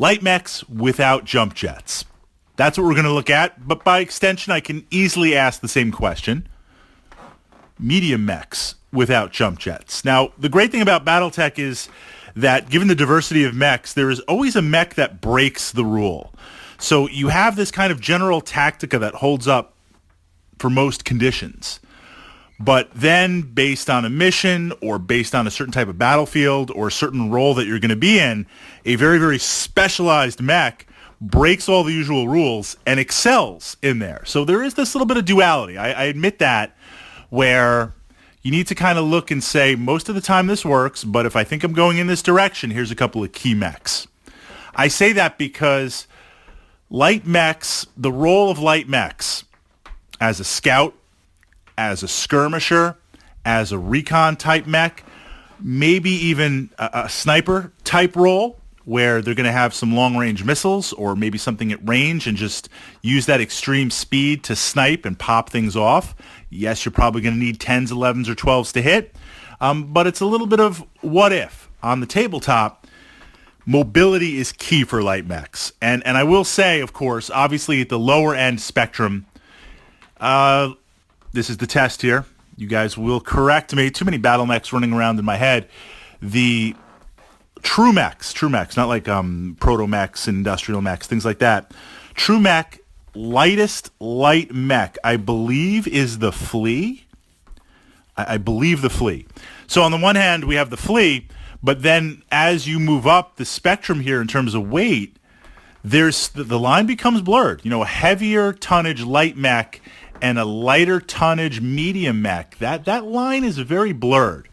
Light mechs without jump jets. That's what we're going to look at, but by extension, I can easily ask the same question. Medium mechs without jump jets. Now, the great thing about Battletech is that given the diversity of mechs, there is always a mech that breaks the rule. So you have this kind of general tactica that holds up for most conditions. But then based on a mission or based on a certain type of battlefield or a certain role that you're going to be in, a very, very specialized mech breaks all the usual rules and excels in there. So there is this little bit of duality. I admit that, where you need to kind of look and say, most of the time this works, but if I think I'm going in this direction, here's a couple of key mechs. I say that because light mechs, the role of light mechs as a scout, as a skirmisher, as a recon type mech, maybe even a sniper type role, where they're going to have some long-range missiles or maybe something at range and just use that extreme speed to snipe and pop things off. Yes, you're probably going to need 10s, 11s, or 12s to hit, but it's a little bit of what if. On the tabletop, mobility is key for light mechs. And I will say, of course, obviously at the lower end spectrum, this is the test here. You guys will correct me. Too many battle mechs running around in my head. The true mechs, not like proto mechs, industrial mechs, things like that. True mech, lightest light mech, I believe, is the Flea. I believe the Flea. So on the one hand, we have the Flea, but then as you move up the spectrum here in terms of weight, there's the line becomes blurred. You know, a heavier tonnage light mech and a lighter tonnage medium mech, that line is very blurred.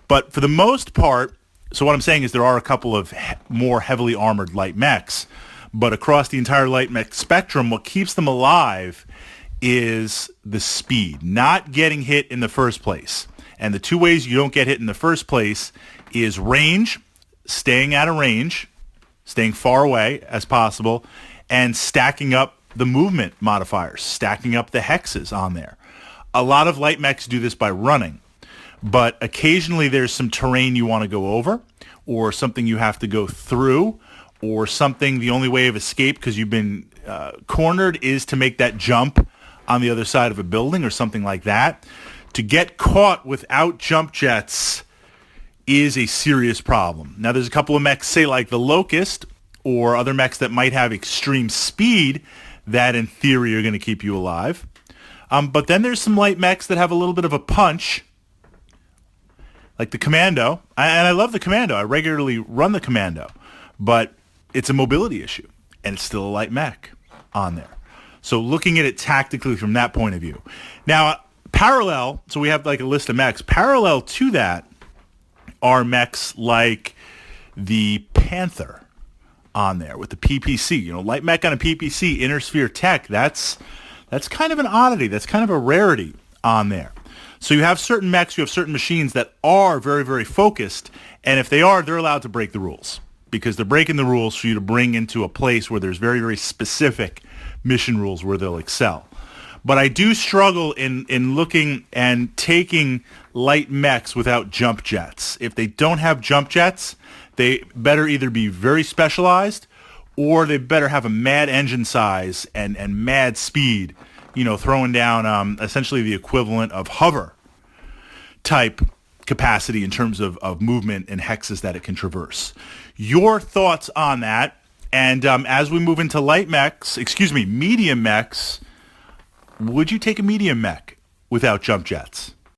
But for the most part, so what I'm saying is there are a couple of more heavily armored light mechs, but across the entire light mech spectrum, what keeps them alive is the speed, not getting hit in the first place. And the two ways you don't get hit in the first place is range, staying out of range, staying far away as possible, and stacking up the movement modifiers, stacking up the hexes on there. A lot of light mechs do this by running, but occasionally there's some terrain you want to go over, or something you have to go through, or something the only way of escape because you've been cornered is to make that jump on the other side of a building or something like that. To get caught without jump jets is a serious problem. Now there's a couple of mechs, say like the Locust, or other mechs that might have extreme speed that in theory are going to keep you alive. But then there's some light mechs that have a little bit of a punch, like the Commando. And I love the Commando. I regularly run the Commando. But it's a mobility issue, and it's still a light mech on there. So looking at it tactically from that point of view. Now, parallel, so we have like a list of mechs. Parallel to that are mechs like the Panther on there with the PPC. You know, light mech on a PPC, inner sphere tech, that's kind of an oddity. That's kind of a rarity on there. So you have certain mechs, you have certain machines that are very, very focused, and if they are, they're allowed to break the rules because they're breaking the rules for you to bring into a place where there's very, very specific mission rules where they'll excel. But I do struggle in looking and taking light mechs without jump jets. If they don't have jump jets, they better either be very specialized or they better have a mad engine size and mad speed, you know, throwing down essentially the equivalent of hover type capacity in terms of movement and hexes that it can traverse. Your thoughts on that? And as we move into medium mechs, would you take a medium mech without jump jets?